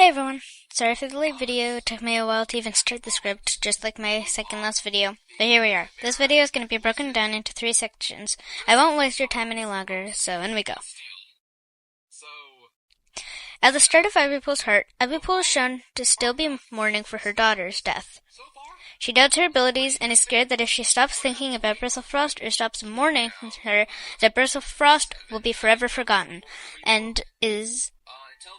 Hey everyone, sorry for the late video. It took me a while to even start the script, just like my second last video. But here we are. This video is going to be broken down into 3 sections. I won't waste your time any longer, so in we go. At the start of Ivypool's heart, Ivypool is shown to still be mourning for her daughter's death. She doubts her abilities and is scared that if she stops thinking about Bristlefrost or stops mourning her, that Bristlefrost will be forever forgotten, and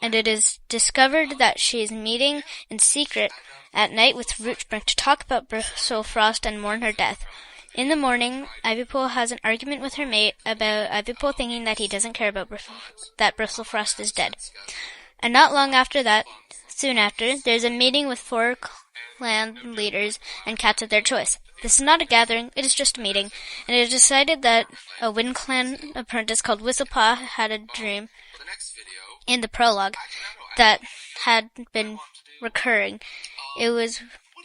it is discovered that she is meeting in secret at night with Rootspring to talk about Bristlefrost and mourn her death. In the morning, Ivypool has an argument with her mate about Ivypool thinking that he doesn't care about that Bristlefrost is dead. And not long after that, soon after, there's a meeting with 4 clan leaders and cats of their choice. This is not a gathering, it is just a meeting, and it is decided that a Wind Clan apprentice called Whistlepaw had a dream in the prologue that had been recurring. It was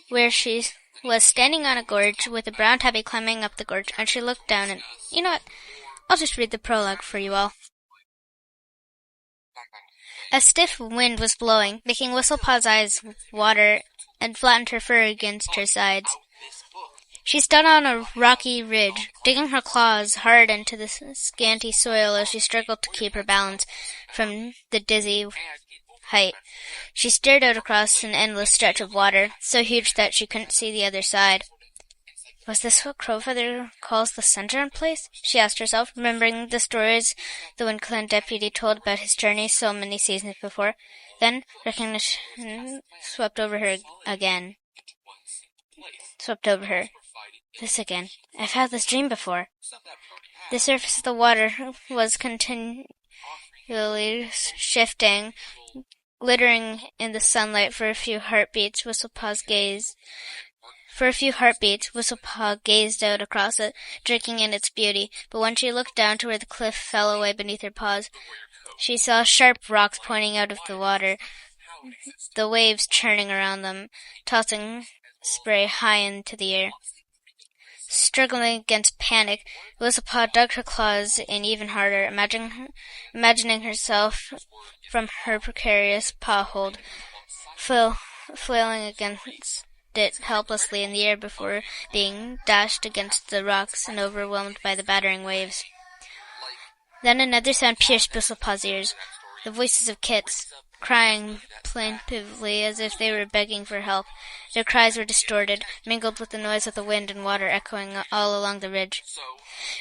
where she was standing on a gorge with a brown tabby climbing up the gorge, and she looked down and, you know what, I'll just read the prologue for you all. A stiff wind was blowing, making Whistlepaw's eyes water and flattened her fur against her sides. She stood on a rocky ridge, digging her claws hard into the scanty soil as she struggled to keep her balance from the dizzy height. She stared out across an endless stretch of water, so huge that she couldn't see the other side. Was this what Crowfeather calls the Sundown Place? She asked herself, remembering the stories the Wind Clan deputy told about his journey so many seasons before. Then recognition swept over her. This again. I've had this dream before. The surface of the water was continually shifting, glittering in the sunlight. For a few heartbeats, Whistlepaw gazed out across it, drinking in its beauty. But when she looked down to where the cliff fell away beneath her paws, she saw sharp rocks pointing out of the water, the waves churning around them, tossing spray high into the air. Struggling against panic, Whistlepaw dug her claws in even harder, imagining herself from her precarious paw hold, flailing against it helplessly in the air before being dashed against the rocks and overwhelmed by the battering waves. Then another sound pierced Whistlepaw's ears, the voices of kits, crying plaintively as if they were begging for help. Their cries were distorted, mingled with the noise of the wind and water echoing all along the ridge.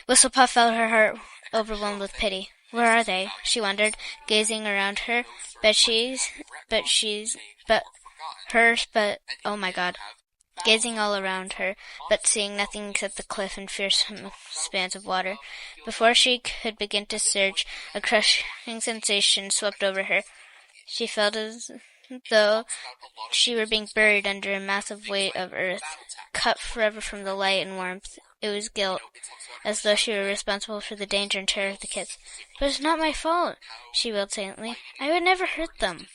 Whistlepaw felt her heart overwhelmed with pity. Where are they? She wondered, gazing around her. Oh my God. Gazing all around her, but seeing nothing except the cliff and fearsome expanse of water. Before she could begin to search, a crushing sensation swept over her. She felt as though she were being buried under a massive weight of earth, cut forever from the light and warmth. It was guilt, as though she were responsible for the danger and terror of the kids. But it's not my fault, she wailed faintly. I would never hurt them.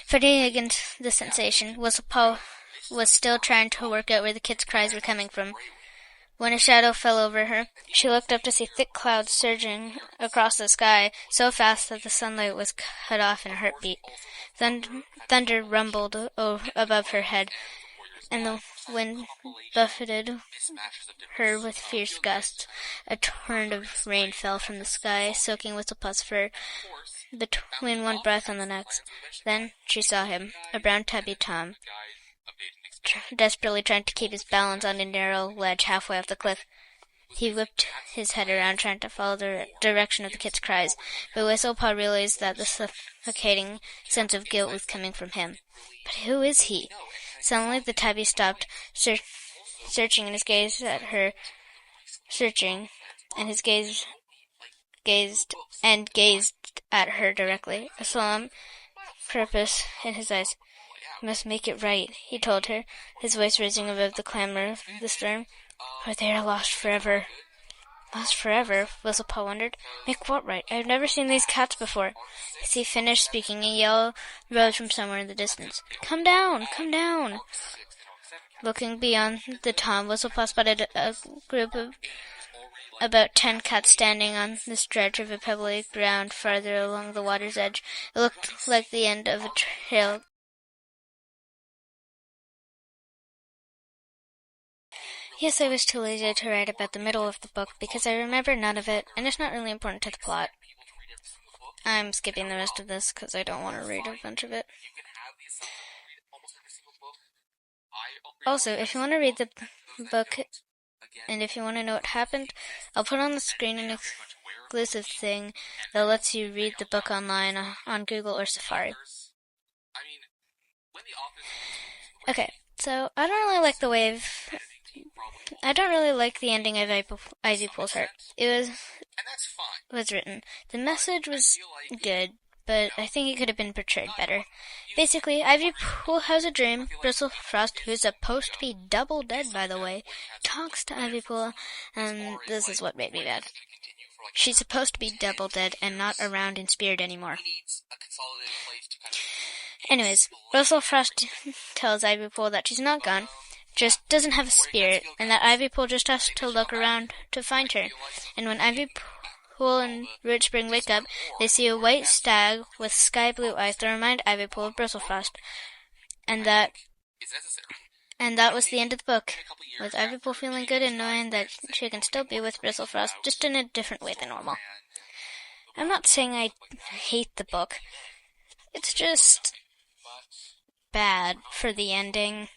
Fighting against the sensation, Whistlepaw was still trying to work out where the kids' cries were coming from. When a shadow fell over her, she looked up to see thick clouds surging across the sky so fast that the sunlight was cut off in a heartbeat. Thunder rumbled above her head, and the wind buffeted her with fierce gusts. A torrent of rain fell from the sky, soaking Whistlepaw's fur between one breath and the next. Then she saw him, a brown tabby Tom, desperately trying to keep his balance on a narrow ledge halfway off the cliff. He whipped his head around, trying to follow the direction of the kids' cries, but Whistlepaw realized that the suffocating sense of guilt was coming from him. But who is he? Suddenly the tabby stopped, searching, and his gaze at her, gazed at her directly, a solemn purpose in his eyes. "You must make it right," he told her, his voice rising above the clamor of the storm. "Or they are lost forever." Lost forever? Whistlepaw wondered. Make what right? I've never seen these cats before. As he finished speaking, a yell rose from somewhere in the distance. Come down! Come down! Looking beyond the Tom, Whistlepaw spotted a group of about 10 cats standing on the stretch of a pebbly ground farther along the water's edge. It looked like the end of a trail. Yes, I was too lazy to write about the middle of the book because I remember none of it, and it's not really important to the plot. I'm skipping the rest of this because I don't want to read a bunch of it. Also, if you want to read the book, and if you want to know what happened, I'll put on the screen an exclusive thing that lets you read the book online on Google or Safari. Okay, so I don't really like the ending of Ivypool's Heart. It was written. The message was good, but I think it could have been portrayed better. Basically, Ivypool has a dream. Bristlefrost, who's supposed to be double dead, by the way, talks to Ivypool, and this is what made me mad. She's supposed to be double dead and not around in spirit anymore. Anyways, Bristlefrost tells Ivypool that she's not gone, just doesn't have a spirit, and that Ivypool just has to look around to find her. And when Ivypool and Root Spring wake up, they see a white stag with sky blue eyes that remind Ivypool of Bristlefrost. And that was the end of the book, with Ivypool feeling good and knowing that she can still be with Bristlefrost, just in a different way than normal. I'm not saying I hate the book. It's just bad for the ending.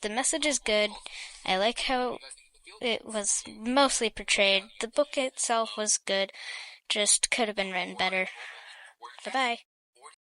The message is good. I like how it was mostly portrayed. The book itself was good, just could have been written better. Bye-bye.